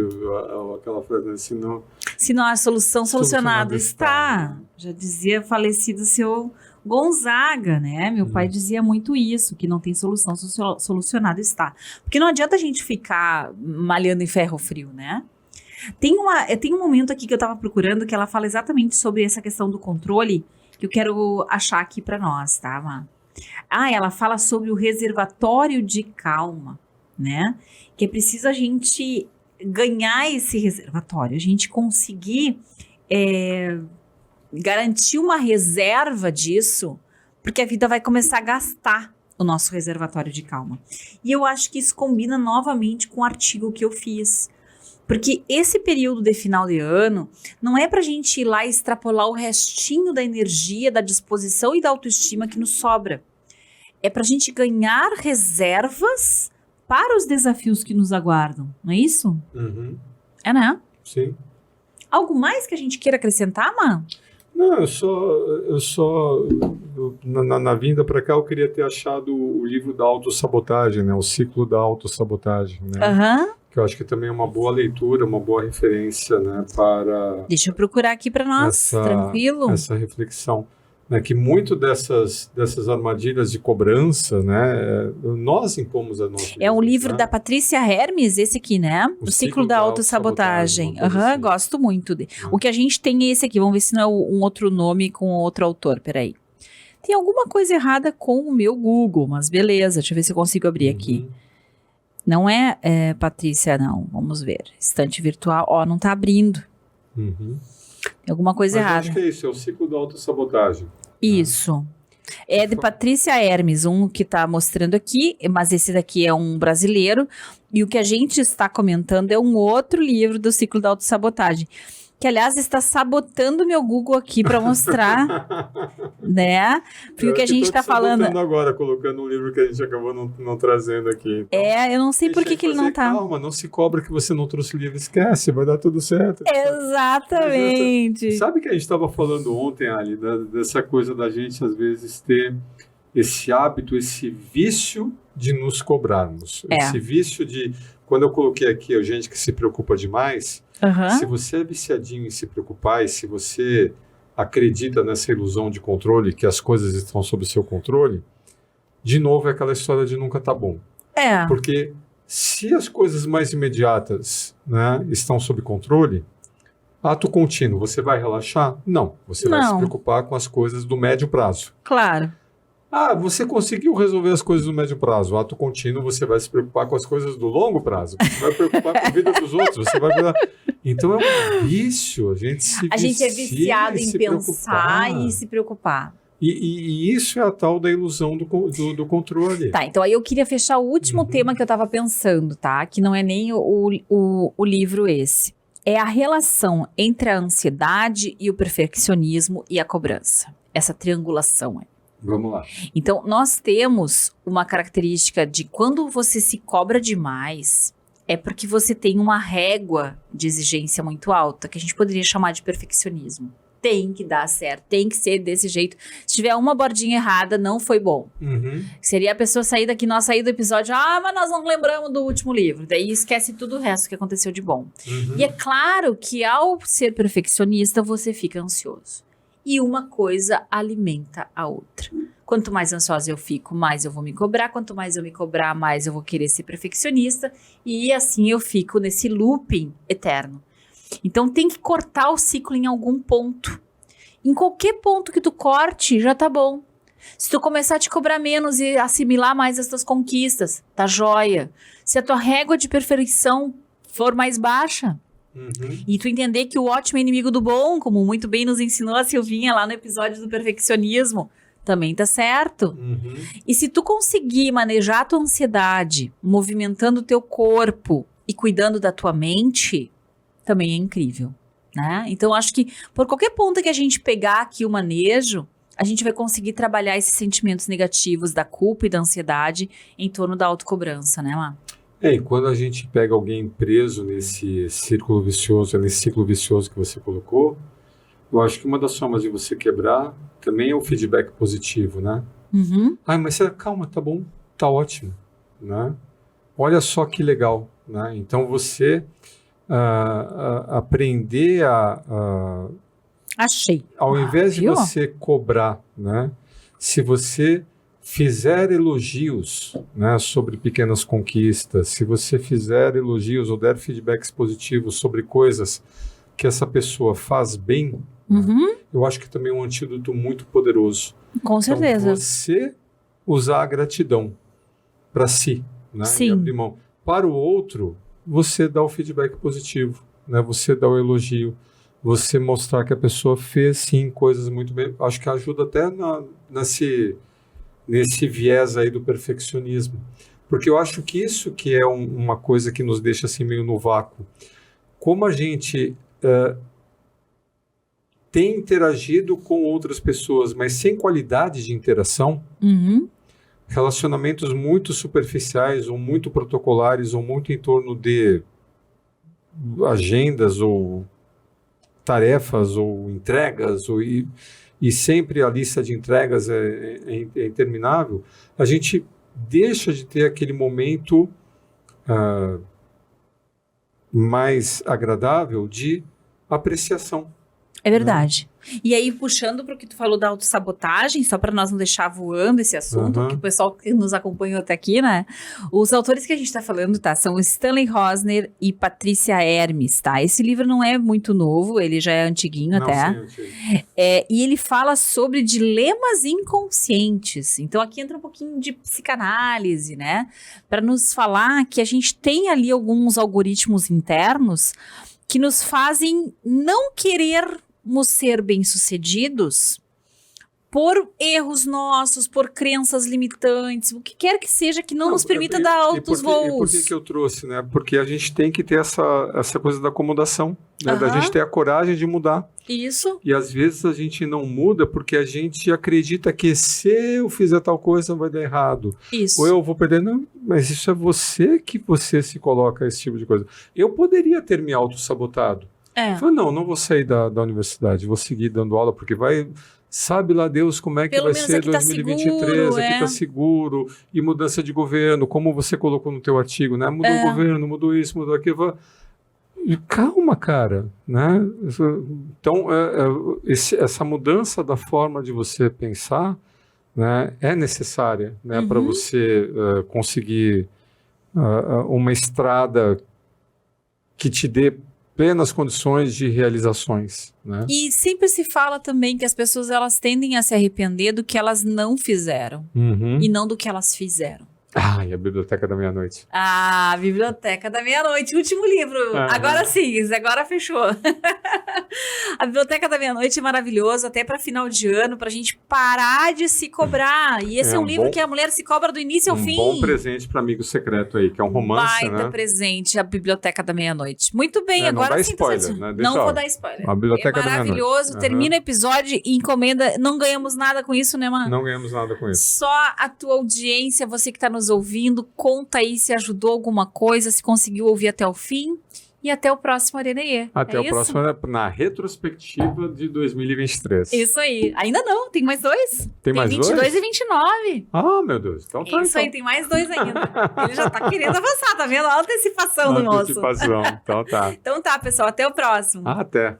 aquela frase, né? Se não há solução, solucionado está. Né? Já dizia falecido seu Gonzaga, né? Meu pai dizia muito isso, que não tem solução, solucionado está. Porque não adianta a gente ficar malhando em ferro frio, né? Tem um momento aqui que eu tava procurando que ela fala exatamente sobre essa questão do controle, que eu quero achar aqui pra nós, tá, Má? Ela fala sobre o reservatório de calma, né? Que é preciso a gente ganhar esse reservatório, a gente conseguir garantir uma reserva disso, porque a vida vai começar a gastar o nosso reservatório de calma. E eu acho que isso combina novamente com o artigo que eu fiz. Porque esse período de final de ano não é pra gente ir lá e extrapolar o restinho da energia, da disposição e da autoestima que nos sobra. É pra gente ganhar reservas para os desafios que nos aguardam, não é isso? Uhum. É, né? Sim. Algo mais que a gente queira acrescentar, Má? Não, na vinda para cá eu queria ter achado o livro da autossabotagem, né? O ciclo da autossabotagem, né? Aham. Que eu acho que também é uma boa leitura, uma boa referência, né? Para Deixa eu procurar aqui para nós, tranquilo. Essa reflexão. Né, que muito dessas armadilhas de cobrança, né, nós impomos a nossa. É um livro, né? da Patrícia Hermes, esse aqui, né? O ciclo da autossabotagem. Assim. Gosto muito dele. O que a gente tem é esse aqui, vamos ver se não é um outro nome com outro autor, peraí. Tem alguma coisa errada com o meu Google, mas beleza, deixa eu ver se eu consigo abrir aqui. Não é Patrícia, não, vamos ver. Estante virtual, não tá abrindo. Tem alguma coisa errada. Acho que é isso, é o ciclo da autossabotagem. Isso. É de Patrícia Hermes, um que está mostrando aqui, mas esse daqui é um brasileiro. E o que a gente está comentando é um outro livro do ciclo da autossabotagem. Que, aliás, está sabotando meu Google aqui para mostrar, né? Porque o que a gente está falando... agora, colocando um livro que a gente acabou não trazendo aqui. Então, eu não sei por que ele não tá. Calma, não se cobra que você não trouxe o livro. Esquece, vai dar tudo certo. Exatamente. Sabe que a gente estava falando ontem, Ali, dessa coisa da gente, às vezes, ter esse hábito, esse vício de nos cobrarmos. Esse vício de... Quando eu coloquei aqui a gente que se preocupa demais... Se você é viciadinho em se preocupar e se você acredita nessa ilusão de controle, que as coisas estão sob seu controle, de novo é aquela história de nunca tá bom. Porque se as coisas mais imediatas, né, estão sob controle, ato contínuo, você vai relaxar? Não. Você vai se preocupar com as coisas do médio prazo. Claro. Você conseguiu resolver as coisas do médio prazo. O ato contínuo, você vai se preocupar com as coisas do longo prazo. Você vai preocupar com a vida dos outros. Então, é um vício. A gente é viciado em pensar e se preocupar. E isso é a tal da ilusão do controle. Tá, então aí eu queria fechar o último tema que eu tava pensando, tá? Que não é nem o livro esse. É a relação entre a ansiedade e o perfeccionismo e a cobrança. Essa triangulação. Vamos lá. Então, nós temos uma característica de quando você se cobra demais, é porque você tem uma régua de exigência muito alta, que a gente poderia chamar de perfeccionismo. Tem que dar certo, tem que ser desse jeito. Se tiver uma bordinha errada, não foi bom. Seria a pessoa sair daqui, nós sair do episódio, mas nós não lembramos do último livro. Daí esquece tudo o resto que aconteceu de bom. E é claro que ao ser perfeccionista, você fica ansioso. E uma coisa alimenta a outra. Quanto mais ansiosa eu fico, mais eu vou me cobrar. Quanto mais eu me cobrar, mais eu vou querer ser perfeccionista. E assim eu fico nesse looping eterno. Então tem que cortar o ciclo em algum ponto. Em qualquer ponto que tu corte, já tá bom. Se tu começar a te cobrar menos e assimilar mais as tuas conquistas, tá joia. Se a tua régua de perfeição for mais baixa, e tu entender que o ótimo é inimigo do bom, como muito bem nos ensinou a Silvinha lá no episódio do perfeccionismo, também tá certo. E se tu conseguir manejar a tua ansiedade, movimentando o teu corpo e cuidando da tua mente, também é incrível, né? Então, acho que por qualquer ponto que a gente pegar aqui o manejo, a gente vai conseguir trabalhar esses sentimentos negativos da culpa e da ansiedade em torno da autocobrança, né, Má? E quando a gente pega alguém preso nesse ciclo vicioso que você colocou, eu acho que uma das formas de você quebrar também é o feedback positivo, né? Mas calma, tá bom, tá ótimo, né? Olha só que legal, né? Então você aprender Achei. Ao invés de você cobrar, né? Se você fizer elogios, né, sobre pequenas conquistas, se você fizer elogios ou der feedbacks positivos sobre coisas que essa pessoa faz bem, eu acho que também é um antídoto muito poderoso. Com certeza. Então, você usar a gratidão para si, né? Sim. E abrir mão. Para o outro, você dá o feedback positivo, né? Você dá o elogio, você mostrar que a pessoa fez sim coisas muito bem. Acho que ajuda até nesse viés aí do perfeccionismo, porque eu acho que isso que é uma coisa que nos deixa assim meio no vácuo. Como a gente tem interagido com outras pessoas, mas sem qualidade de interação, relacionamentos muito superficiais ou muito protocolares ou muito em torno de agendas ou tarefas ou entregas e sempre a lista de entregas é interminável, a gente deixa de ter aquele momento mais agradável de apreciação. É verdade. E aí, puxando para o que tu falou da autossabotagem, só para nós não deixar voando esse assunto, que o pessoal que nos acompanhou até aqui, né? Os autores que a gente está falando, tá? São Stanley Rosner e Patrícia Hermes, tá? Esse livro não é muito novo, ele já é antiguinho até. Sim. E ele fala sobre dilemas inconscientes. Então, aqui entra um pouquinho de psicanálise, né? Para nos falar que a gente tem ali alguns algoritmos internos que nos fazem não querermos ser bem-sucedidos por erros nossos, por crenças limitantes, o que quer que seja que não nos permita dar altos voos. E por que eu trouxe, né? Porque a gente tem que ter essa coisa da acomodação, né? Da gente ter a coragem de mudar. Isso. E às vezes a gente não muda porque a gente acredita que se eu fizer tal coisa vai dar errado. Isso. Ou eu vou perder. Não, mas isso é você se coloca esse tipo de coisa. Eu poderia ter me autossabotado. Falei, não vou sair da universidade, vou seguir dando aula, porque sabe lá Deus como é que vai ser 2023, aqui está seguro, e mudança de governo, como você colocou no teu artigo, né? Mudou o governo, mudou isso, mudou aquilo. Calma, cara, né? Então, essa mudança da forma de você pensar, né, é necessária, né, para você conseguir uma estrada que te dê plenas condições de realizações, né? E sempre se fala também que as pessoas elas tendem a se arrepender do que elas não fizeram e não do que elas fizeram. Ai, a Biblioteca da Meia-Noite. Ah, Biblioteca da Meia-Noite, último livro. Agora sim, agora fechou. A Biblioteca da Meia-Noite é maravilhoso, até para final de ano, pra gente parar de se cobrar. E esse é um livro que a mulher se cobra do início ao fim. Um bom presente para amigo secreto aí, que é um romance, baita presente, a Biblioteca da Meia-Noite. Muito bem, agora não dá sim. Spoiler, né? Não vou dar spoiler. A Biblioteca é maravilhoso, termina o episódio e encomenda. Não ganhamos nada com isso, né, mano? Não ganhamos nada com isso. Só a tua audiência, você que tá nos ouvindo, conta aí se ajudou alguma coisa, se conseguiu ouvir até o fim. E até o próximo Areneie. Até o próximo, na retrospectiva de 2023. Isso aí. Ainda não, tem mais dois. Tem mais 22 dois? e 29. Ah, meu Deus. Então tá. Isso aí, tem mais dois ainda. Ele já tá querendo avançar, tá vendo? A antecipação do moço. Antecipação, então tá. Então tá, pessoal, até o próximo. Até.